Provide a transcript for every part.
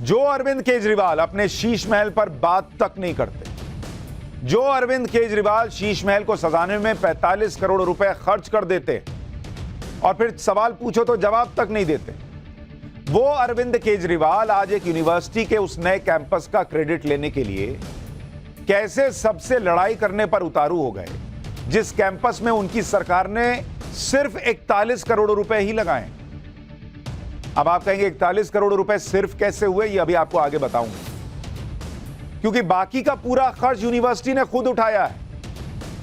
जो अरविंद केजरीवाल अपने शीश महल पर बात तक नहीं करते, जो अरविंद केजरीवाल शीश महल को सजाने में 45 करोड़ रुपए खर्च कर देते और फिर सवाल पूछो तो जवाब तक नहीं देते, वो अरविंद केजरीवाल आज एक यूनिवर्सिटी के उस नए कैंपस का क्रेडिट लेने के लिए कैसे सबसे लड़ाई करने पर उतारू हो गए, जिस कैंपस में उनकी सरकार ने सिर्फ 41 करोड़ रुपए ही लगाए। अब आप कहेंगे 41 करोड़ रुपए सिर्फ कैसे हुए, ये अभी आपको आगे बताऊंगा, क्योंकि बाकी का पूरा खर्च यूनिवर्सिटी ने खुद उठाया है।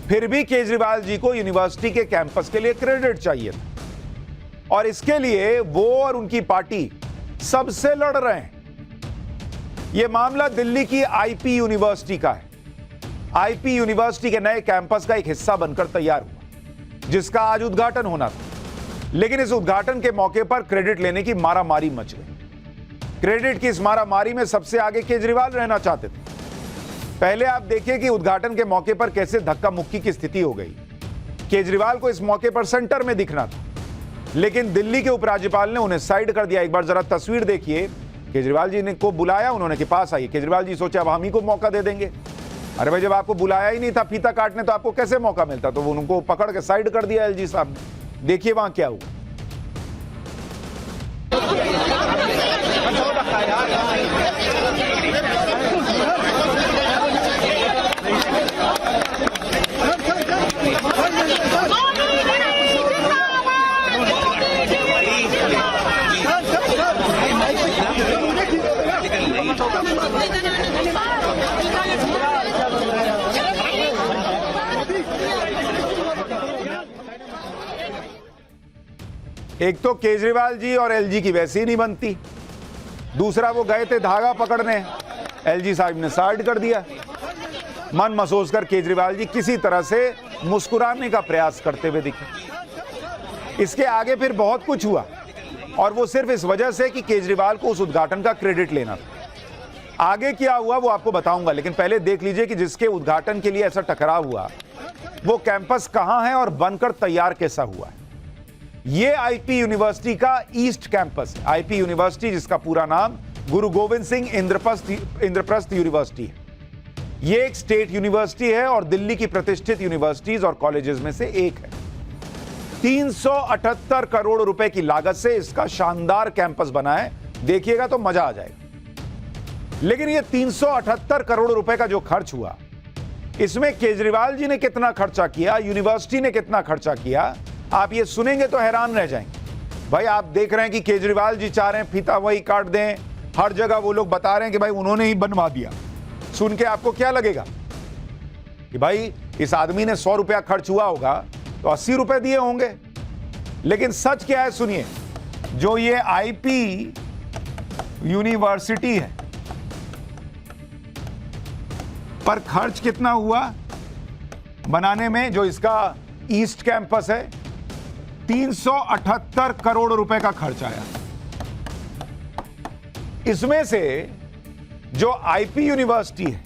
फिर भी केजरीवाल जी को यूनिवर्सिटी के कैंपस के लिए क्रेडिट चाहिए था और इसके लिए वो और उनकी पार्टी सबसे लड़ रहे हैं। यह मामला दिल्ली की आईपी यूनिवर्सिटी का है। आईपी यूनिवर्सिटी के नए कैंपस का एक हिस्सा बनकर तैयार हुआ, जिसका आज उद्घाटन होना था, लेकिन इस उद्घाटन के मौके पर क्रेडिट लेने की मारामारी मच गई। क्रेडिट की इस मारामारी में सबसे आगे केजरीवाल रहना चाहते थे। पहले आप देखिए कि उद्घाटन के मौके पर कैसे धक्का मुक्की की स्थिति हो गई। केजरीवाल को इस मौके पर सेंटर में दिखना था, लेकिन दिल्ली के उपराज्यपाल ने उन्हें साइड कर दिया। एक बार जरा तस्वीर देखिए, केजरीवाल जी ने को बुलाया उन्होंने कि पास आइए। केजरीवाल जी सोचे अब हम ही को मौका दे देंगे। अरे भाई, जब आपको बुलाया ही नहीं था फीता काटने तो आपको कैसे मौका मिलता? तो उनको पकड़ के साइड कर दिया एलजी साहब ने। देखिए वहां क्या हुआ। एक तो केजरीवाल जी और एलजी की वैसे ही नहीं बनती, दूसरा वो गए थे धागा पकड़ने, एलजी साहब ने साइड कर दिया। मन महसूस कर केजरीवाल जी किसी तरह से मुस्कुराने का प्रयास करते हुए दिखे। इसके आगे फिर बहुत कुछ हुआ और वो सिर्फ इस वजह से कि केजरीवाल को उस उद्घाटन का क्रेडिट लेना था। आगे क्या हुआ वो आपको बताऊंगा, लेकिन पहले देख लीजिए कि जिसके उद्घाटन के लिए ऐसा टकराव हुआ वो कैंपस कहां है और बनकर तैयार कैसा हुआ है। ये आईपी यूनिवर्सिटी का ईस्ट कैंपस है। आईपी यूनिवर्सिटी, जिसका पूरा नाम गुरु गोविंद सिंह इंद्रप्रस्थ यूनिवर्सिटी है। ये एक स्टेट यूनिवर्सिटी है और दिल्ली की प्रतिष्ठित यूनिवर्सिटीज और कॉलेजेस में से एक है। 378 करोड़ रुपए की लागत से इसका शानदार कैंपस बना है, देखिएगा तो मजा आ जाएगा। लेकिन ये 378 करोड़ रुपए का जो खर्च हुआ, इसमें केजरीवाल जी ने कितना खर्चा किया, यूनिवर्सिटी ने कितना खर्चा किया, आप ये सुनेंगे तो हैरान रह जाएंगे। भाई, आप देख रहे हैं कि केजरीवाल जी चाह रहे हैं फीता वही काट दें, हर जगह वो लोग बता रहे हैं कि भाई उन्होंने ही बनवा दिया। सुन के आपको क्या लगेगा कि भाई इस आदमी ने 100 रुपया खर्च हुआ होगा तो 80 रुपए दिए होंगे, लेकिन सच क्या है सुनिए। जो ये आईपी यूनिवर्सिटी है पर खर्च कितना हुआ बनाने में, जो इसका ईस्ट कैंपस है, 378 करोड़ रुपए का खर्च आया। इसमें से जो आईपी यूनिवर्सिटी है,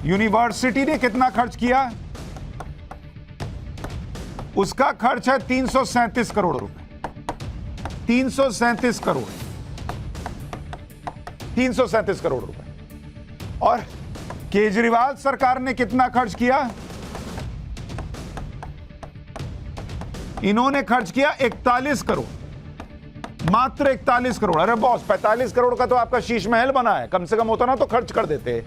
यूनिवर्सिटी ने कितना खर्च किया, उसका खर्च है 337 करोड़ रुपए। 337 करोड़ 337 करोड़ रुपए। और केजरीवाल सरकार ने कितना खर्च किया, इन्होंने खर्च किया 41 करोड़, मात्र 41 करोड़। अरे बॉस, 45 करोड़ का तो आपका शीश महल बना है, कम से कम होता ना तो खर्च कर देते।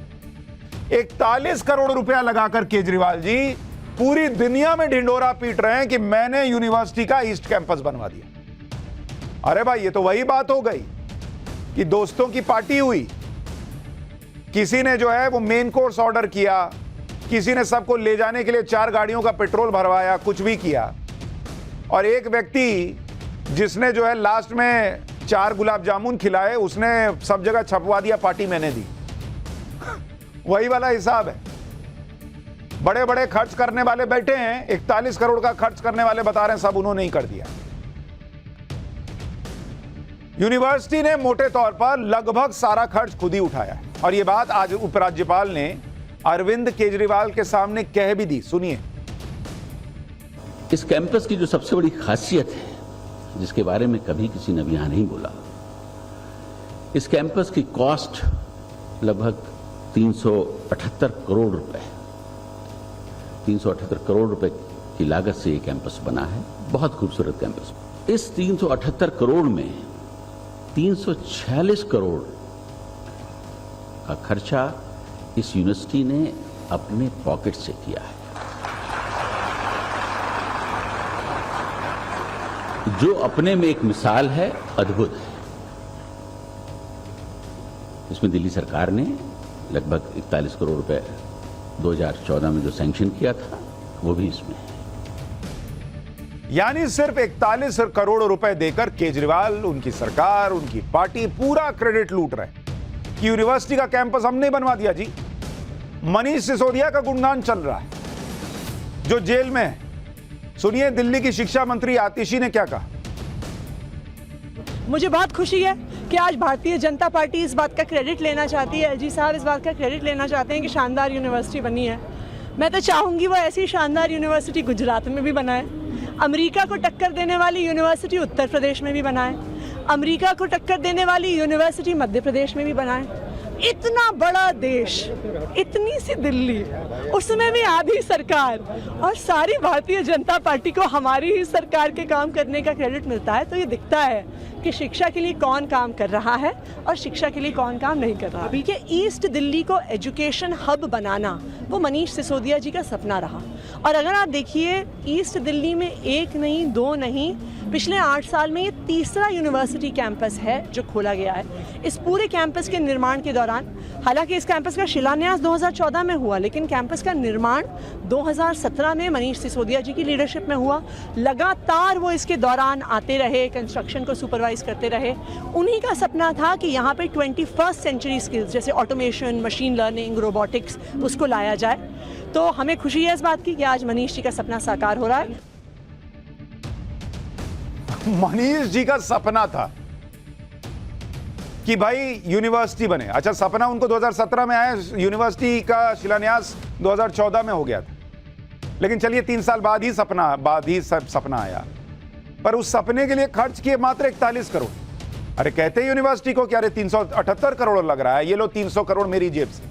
41 करोड़ रुपया लगाकर केजरीवाल जी पूरी दुनिया में ढिंडोरा पीट रहे हैं कि मैंने यूनिवर्सिटी का ईस्ट कैंपस बनवा दिया। अरे भाई, ये तो वही बात हो गई कि दोस्तों की पार्टी हुई, किसी ने जो है वो मेन कोर्स ऑर्डर किया, किसी ने सबको ले जाने के लिए 4 गाड़ियों का पेट्रोल भरवाया, कुछ भी किया, और एक व्यक्ति जिसने जो है लास्ट में 4 गुलाब जामुन खिलाए, उसने सब जगह छपवा दिया पार्टी मैंने दी। वही वाला हिसाब है। बड़े बड़े खर्च करने वाले बैठे हैं, 41 करोड़ का खर्च करने वाले बता रहे हैं सब उन्होंने ही कर दिया। यूनिवर्सिटी ने मोटे तौर पर लगभग सारा खर्च खुद ही उठाया है और यह बात आज उपराज्यपाल ने अरविंद केजरीवाल के सामने कह भी दी। सुनिए। इस कैंपस की जो सबसे बड़ी खासियत है, जिसके बारे में कभी किसी ने भी यहां नहीं बोला, इस कैंपस की कॉस्ट लगभग 378 करोड़ रुपए, 378 करोड़ रुपए की लागत से ये कैंपस बना है। बहुत खूबसूरत कैंपस। इस 378 करोड़ में 346 करोड़ का खर्चा इस यूनिवर्सिटी ने अपने पॉकेट से किया है, जो अपने में एक मिसाल है, अद्भुत है। इसमें दिल्ली सरकार ने लगभग 41 करोड़ रुपए 2014 में जो सैंक्शन किया था, वो भी इसमें है। यानी सिर्फ 41 करोड़ रुपए देकर केजरीवाल, उनकी सरकार, उनकी पार्टी पूरा क्रेडिट लूट रहे हैं कि यूनिवर्सिटी का कैंपस हमने बनवा दिया जी। मनीष सिसोदिया का गुणगान चल रहा है जो जेल में है। सुनिए दिल्ली की शिक्षा मंत्री आतिशी ने क्या कहा। मुझे बहुत खुशी है कि आज भारतीय जनता पार्टी इस बात का क्रेडिट लेना चाहती है, एलजी साहब इस बात का क्रेडिट लेना चाहते हैं कि शानदार यूनिवर्सिटी बनी है। मैं तो चाहूँगी वो ऐसी शानदार यूनिवर्सिटी गुजरात में भी बनाए, अमेरिका को टक्कर देने वाली यूनिवर्सिटी उत्तर प्रदेश में भी बनाए, अमेरिका को टक्कर देने वाली यूनिवर्सिटी मध्य प्रदेश में भी बनाए। इतना बड़ा देश, इतनी सी दिल्ली, उसमें भी आधी सरकार, और सारी भारतीय जनता पार्टी को हमारी ही सरकार के काम करने का क्रेडिट मिलता है। तो ये दिखता है कि शिक्षा के लिए कौन काम कर रहा है और शिक्षा के लिए कौन काम नहीं कर रहा। अभी के ईस्ट दिल्ली को एजुकेशन हब बनाना वो मनीष सिसोदिया जी का सपना रहा। और अगर आप देखिए ईस्ट दिल्ली में एक नहीं, दो नहीं, पिछले 8 साल में ये तीसरा यूनिवर्सिटी कैंपस है जो खोला गया है। इस पूरे कैंपस के निर्माण के दौरान, हालांकि इस कैंपस का शिलान्यास 2014 में हुआ, लेकिन कैंपस का निर्माण 2017 में मनीष सिसोदिया जी की लीडरशिप में हुआ। लगातार वो इसके दौरान आते रहे, कंस्ट्रक्शन को सुपरवाइज करते रहे। उन्हीं का सपना था कि यहाँ पे 21st सेंचुरी स्किल्स जैसे ऑटोमेशन, मशीन लर्निंग, रोबोटिक्स, उसको लाया जाए। तो हमें खुशी है इस बात की कि आज मनीष जी का सपना साकार हो रहा है। मनीष जी का सपना था कि भाई यूनिवर्सिटी बने। अच्छा, सपना उनको 2017 में आया, यूनिवर्सिटी का शिलान्यास 2014 में हो गया था। लेकिन चलिए 3 साल बाद ही सपना आया। पर उस सपने के लिए खर्च किए मात्र 41 करोड़। अरे कहते यूनिवर्सिटी को क्या, अरे 378 करोड़ लग रहा है, ये लो 300 करोड़ मेरी जेब से।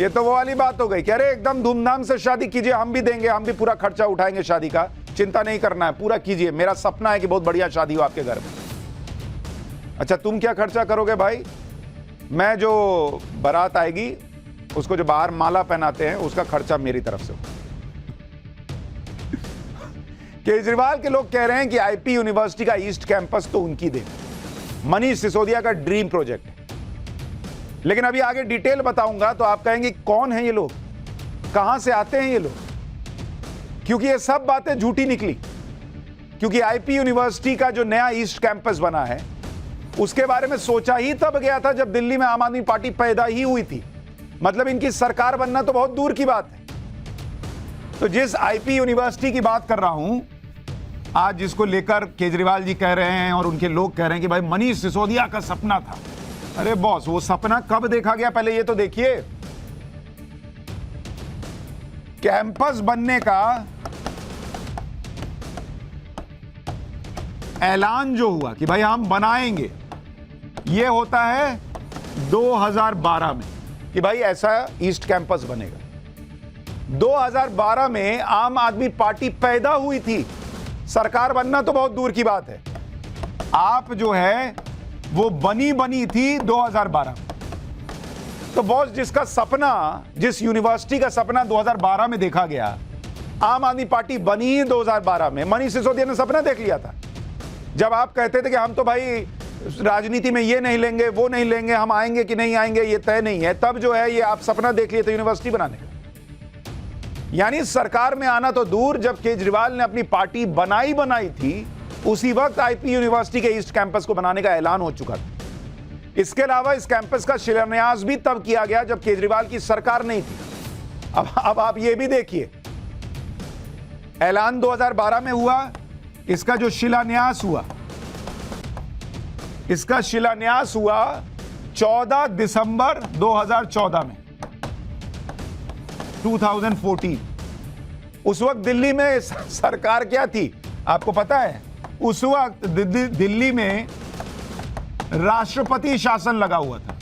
ये तो वो वाली बात हो गई कि अरे एकदम धूमधाम से शादी कीजिए, हम भी देंगे, हम भी पूरा खर्चा उठाएंगे शादी का, चिंता नहीं करना है, पूरा कीजिए, मेरा सपना है कि बहुत बढ़िया शादी हो आपके घर में। अच्छा, तुम क्या खर्चा करोगे भाई? मैं जो बारात आएगी उसको जो बाहर माला पहनाते हैं उसका खर्चा मेरी तरफ से हो। केजरीवाल के लोग कह रहे हैं कि आईपी यूनिवर्सिटी का ईस्ट कैंपस तो उनकी दे, मनीष सिसोदिया का ड्रीम प्रोजेक्ट है। लेकिन अभी आगे डिटेल बताऊंगा तो आप कहेंगे कौन है ये लोग, कहां से आते हैं ये लोग, क्योंकि ये सब बातें झूठी निकली। क्योंकि आईपी यूनिवर्सिटी का जो नया ईस्ट कैंपस बना है उसके बारे में सोचा ही तब गया था जब दिल्ली में आम आदमी पार्टी पैदा ही हुई थी। मतलब इनकी सरकार बनना तो बहुत दूर की बात है। तो जिस आईपी यूनिवर्सिटी की बात कर रहा हूं आज, जिसको लेकर केजरीवाल जी कह रहे हैं और उनके लोग कह रहे हैं कि भाई मनीष सिसोदिया का सपना था। अरे बॉस, वो सपना कब देखा गया पहले ये तो देखिए। कैंपस बनने का ऐलान जो हुआ कि भाई हम बनाएंगे, ये होता है 2012 में कि भाई ऐसा ईस्ट कैंपस बनेगा। 2012 में आम आदमी पार्टी पैदा हुई थी, सरकार बनना तो बहुत दूर की बात है। आप जो है वो बनी थी 2012 में। तो बॉस, जिसका सपना, जिस यूनिवर्सिटी का सपना 2012 में देखा गया, आम आदमी पार्टी बनी ही 2012 में। मनीष सिसोदिया ने सपना देख लिया था जब आप कहते थे कि हम तो भाई राजनीति में ये नहीं लेंगे, वो नहीं लेंगे, हम आएंगे कि नहीं आएंगे ये तय नहीं है। तब जो है ये आप सपना देख लिए थे यूनिवर्सिटी बनाने का। यानी सरकार में आना तो दूर, जब केजरीवाल ने अपनी पार्टी बनाई थी उसी वक्त आईपी यूनिवर्सिटी के ईस्ट कैंपस को बनाने का ऐलान हो चुका था। इसके अलावा इस कैंपस का शिलान्यास भी तब किया गया जब केजरीवाल की सरकार नहीं थी। अब आप ये भी देखिए, ऐलान 2012 में हुआ, इसका जो शिलान्यास हुआ, इसका शिलान्यास हुआ 14 दिसंबर 2014 में, 2014। उस वक्त दिल्ली में सरकार क्या थी आपको पता है? उस वक्त दिल्ली में राष्ट्रपति शासन लगा हुआ था।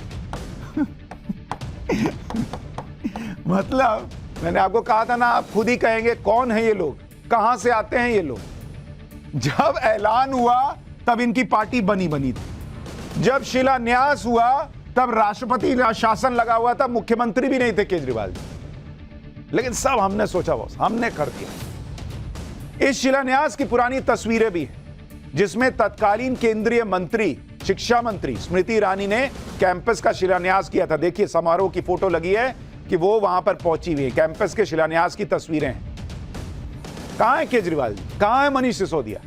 मतलब मैंने आपको कहा था ना, आप खुद ही कहेंगे कौन है ये लोग, कहां से आते हैं ये लोग। जब ऐलान हुआ तब इनकी पार्टी बनी थी, जब शिलान्यास हुआ तब राष्ट्रपति शासन लगा हुआ था, मुख्यमंत्री भी नहीं थे केजरीवाल जी। लेकिन सब हमने सोचा बॉस, हमने कर दिया। इस शिलान्यास की पुरानी तस्वीरें भी हैं, जिसमें तत्कालीन केंद्रीय मंत्री, शिक्षा मंत्री स्मृति ईरानी ने कैंपस का शिलान्यास किया था। देखिए समारोह की फोटो लगी है कि वो वहां पर पहुंची हुई है, कैंपस के शिलान्यास की तस्वीरें हैं। कहां है केजरीवाल जी, कहां है मनीष सिसोदिया?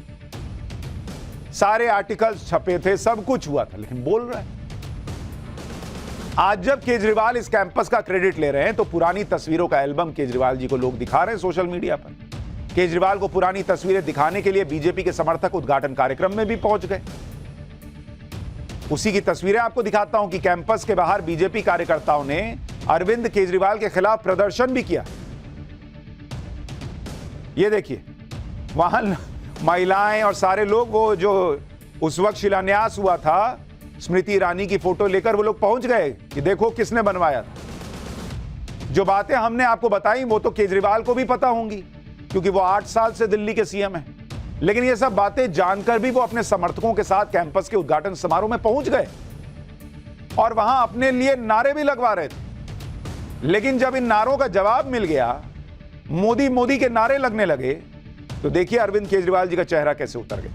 सारे आर्टिकल्स छपे थे, सब कुछ हुआ था, लेकिन बोल रहा है। आज जब केजरीवाल इस कैंपस का क्रेडिट ले रहे हैं तो पुरानी तस्वीरों का एल्बम केजरीवाल जी को लोग दिखा रहे हैं सोशल मीडिया पर। केजरीवाल को पुरानी तस्वीरें दिखाने के लिए बीजेपी के समर्थक उद्घाटन कार्यक्रम में भी पहुंच गए। उसी की तस्वीरें आपको दिखाता हूं कि कैंपस के बाहर बीजेपी कार्यकर्ताओं ने अरविंद केजरीवाल के खिलाफ प्रदर्शन भी किया। ये देखिए, वहां महिलाएं और सारे लोग, वो जो उस वक्त शिलान्यास हुआ था, स्मृति ईरानी की फोटो लेकर वो लोग पहुंच गए कि देखो किसने बनवाया था। जो बातें हमने आपको बताई वो तो केजरीवाल को भी पता होंगी, क्योंकि वो 8 साल से दिल्ली के सीएम हैं। लेकिन ये सब बातें जानकर भी वो अपने समर्थकों के साथ कैंपस के उद्घाटन समारोह में पहुंच गए और वहां अपने लिए नारे भी लगवा रहे थे। लेकिन जब इन नारों का जवाब मिल गया, मोदी मोदी के नारे लगने लगे, तो देखिए अरविंद केजरीवाल जी का चेहरा कैसे उतर गया।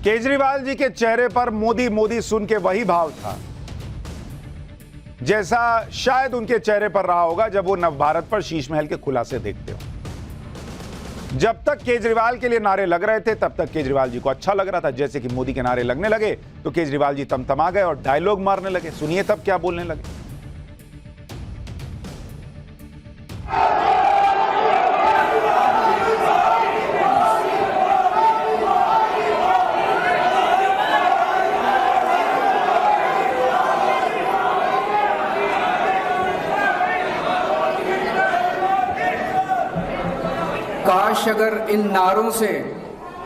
केजरीवाल जी के चेहरे पर मोदी मोदी सुन के वही भाव था जैसा शायद उनके चेहरे पर रहा होगा जब वो नवभारत पर शीश महल के खुलासे देखते हो। जब तक केजरीवाल के लिए नारे लग रहे थे तब तक केजरीवाल जी को अच्छा लग रहा था। जैसे कि मोदी के नारे लगने लगे तो केजरीवाल जी तमतमा गए और डायलॉग मारने लगे। सुनिए तब क्या बोलने लगे। काश अगर इन नारों से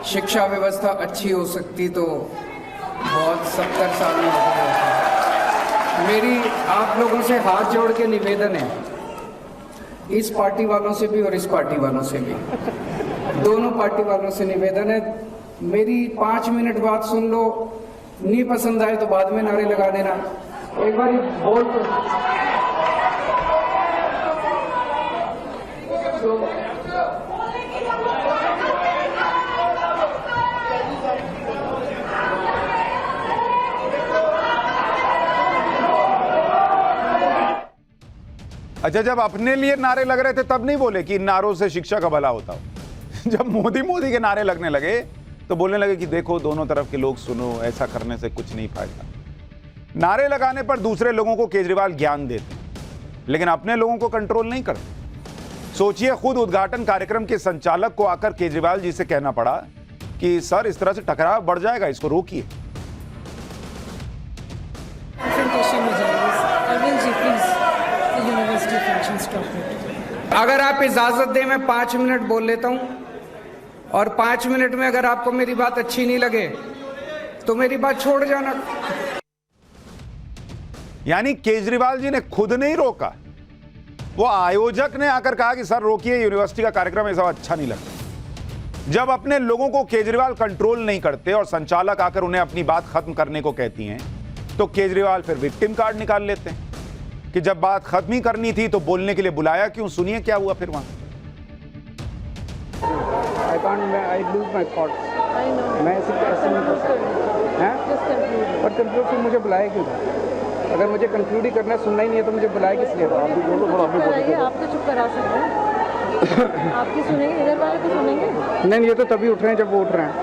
शिक्षा व्यवस्था अच्छी हो सकती तो बहुत 70 साल में हो गया। मेरी आप लोगों से हाथ जोड़ के निवेदन है, इस पार्टी वालों से भी और इस पार्टी वालों से भी, दोनों पार्टी वालों से निवेदन है, मेरी 5 मिनट बात सुन लो, नहीं पसंद आए तो बाद में नारे लगा देना। एक बार बोल तो अच्छा, जब अपने लिए नारे लग रहे थे तब नहीं बोले कि इन नारों से शिक्षा का भला होता हो। जब मोदी मोदी के नारे लगने लगे तो बोलने लगे कि देखो दोनों तरफ के लोग सुनो, ऐसा करने से कुछ नहीं फायदा। नारे लगाने पर दूसरे लोगों को केजरीवाल ज्ञान देते, लेकिन अपने लोगों को कंट्रोल नहीं करते। सोचिए, खुद उद्घाटन कार्यक्रम के संचालक को आकर केजरीवाल जी से कहना पड़ा कि सर इस तरह से टकराव बढ़ जाएगा, इसको रोकिए। अगर आप इजाजत दें मैं 5 मिनट बोल लेता हूं, और 5 मिनट में अगर आपको मेरी बात अच्छी नहीं लगे तो मेरी बात छोड़ जाना। यानी केजरीवाल जी ने खुद नहीं रोका, वो आयोजक ने आकर कहा कि सर रोकिए, यूनिवर्सिटी का कार्यक्रम ऐसा अच्छा नहीं लगता। जब अपने लोगों को केजरीवाल कंट्रोल नहीं करते और संचालक आकर उन्हें अपनी बात खत्म करने को कहती हैं, तो केजरीवाल फिर विक्टिम कार्ड निकाल लेते हैं कि जब बात खत्म ही करनी थी तो बोलने के लिए बुलाया क्यों। सुनिए क्या हुआ फिर वहां। I lose my thoughts. मैं ऐसे नहीं कर सकता, और कंक्लूड फिर मुझे बुलाया क्यों था? अगर मुझे कंक्लूड ही करना, सुनना ही नहीं है तो मुझे बुलाया किस लिए था? आप भी बोलो, थोड़ा आप भी बोलो। आप तो चुप करा सकते हैं। आपकी सुनेंगे, इधर वाले तो सुनेंगे नहीं, ये तो तभी उठ रहे हैं जब वो उठ रहे हैं।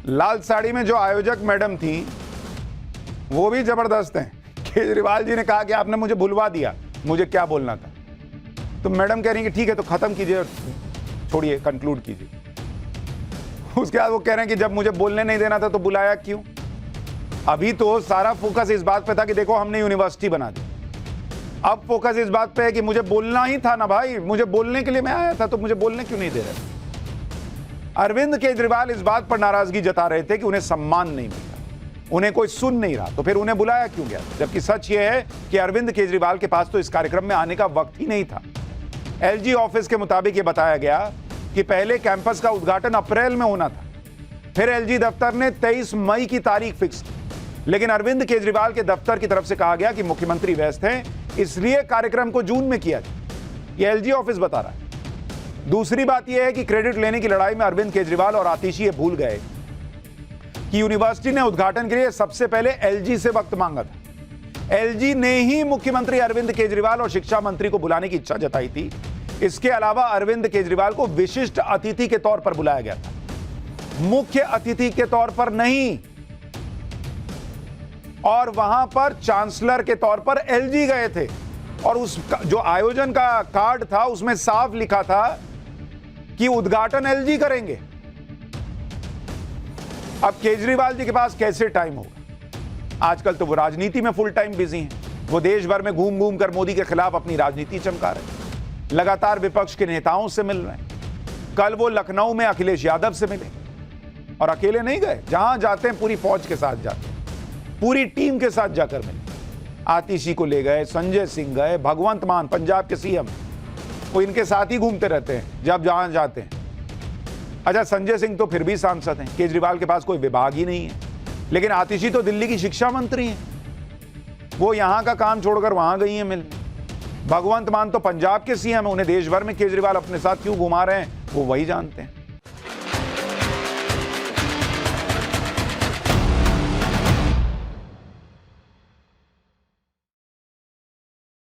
लाल साड़ी में जो आयोजक मैडम थी वो भी जबरदस्त हैं। केजरीवाल जी ने कहा कि आपने मुझे भुलवा दिया, मुझे क्या बोलना था। तो मैडम कह रही कि ठीक है तो खत्म कीजिए, छोड़िए, कंक्लूड कीजिए। उसके बाद वो कह रहे हैं कि जब मुझे बोलने नहीं देना था तो बुलाया क्यों? अभी तो सारा फोकस इस बात पे था कि देखो हमने यूनिवर्सिटी बना दी। अब फोकस इस बात पे है कि मुझे बोलना ही था ना भाई, मुझे बोलने के लिए मैं आया था, तो मुझे बोलने क्यों नहीं दे रहे? अरविंद केजरीवाल इस बात पर नाराजगी जता रहे थे कि उन्हें सम्मान नहीं मिलता, उन्हें कोई सुन नहीं रहा, तो फिर उन्हें बुलाया क्यों गया? जबकि सच यह है कि अरविंद केजरीवाल के पास तो इस कार्यक्रम में आने का वक्त ही नहीं था। एलजी ऑफिस के मुताबिक यह बताया गया कि पहले कैंपस का उद्घाटन अप्रैल में होना था, फिर एलजी दफ्तर ने 23 मई की तारीख फिक्स की, लेकिन अरविंद केजरीवाल के दफ्तर की तरफ से कहा गया कि मुख्यमंत्री व्यस्त हैं, इसलिए कार्यक्रम को जून में किया जाए। यह एलजी ऑफिस बता रहा है। दूसरी बात यह है कि क्रेडिट लेने की लड़ाई में अरविंद केजरीवाल और आतिशी ये भूल गए कि यूनिवर्सिटी ने उद्घाटन के लिए सबसे पहले एलजी से वक्त मांगा था। एलजी ने ही मुख्यमंत्री अरविंद केजरीवाल और शिक्षा मंत्री को बुलाने की इच्छा जताई थी। इसके अलावा अरविंद केजरीवाल को विशिष्ट अतिथि के तौर पर बुलाया गया था, मुख्य अतिथि के तौर पर नहीं। और वहां पर चांसलर के तौर पर एलजी गए थे, और उस जो आयोजन का कार्ड था उसमें साफ लिखा था कि उद्घाटन एलजी करेंगे। अब केजरीवाल जी के पास कैसे टाइम होगा? आजकल तो वो राजनीति में फुल टाइम बिजी हैं। वो देश भर में घूम घूम कर मोदी के खिलाफ अपनी राजनीति चमका रहे हैं, लगातार विपक्ष के नेताओं से मिल रहे हैं। कल वो लखनऊ में अखिलेश यादव से मिले, और अकेले नहीं गए, जहां जाते हैं पूरी फौज के साथ जाते हैं, पूरी टीम के साथ जाकर मिले। आतिशी को ले गए, संजय सिंह गए, भगवंत मान पंजाब के सीएम, वो इनके साथ ही घूमते रहते हैं जब जहां जाते हैं। अच्छा, संजय सिंह तो फिर भी सांसद हैं, केजरीवाल के पास कोई विभाग ही नहीं है, लेकिन आतिशी तो दिल्ली की शिक्षा मंत्री हैं, वो यहां का काम छोड़कर वहां गई हैं मिलने। भगवंत मान तो पंजाब के सीएम हैं, उन्हें देश भर में केजरीवाल अपने साथ क्यों घुमा रहे हैं वो वही जानते हैं।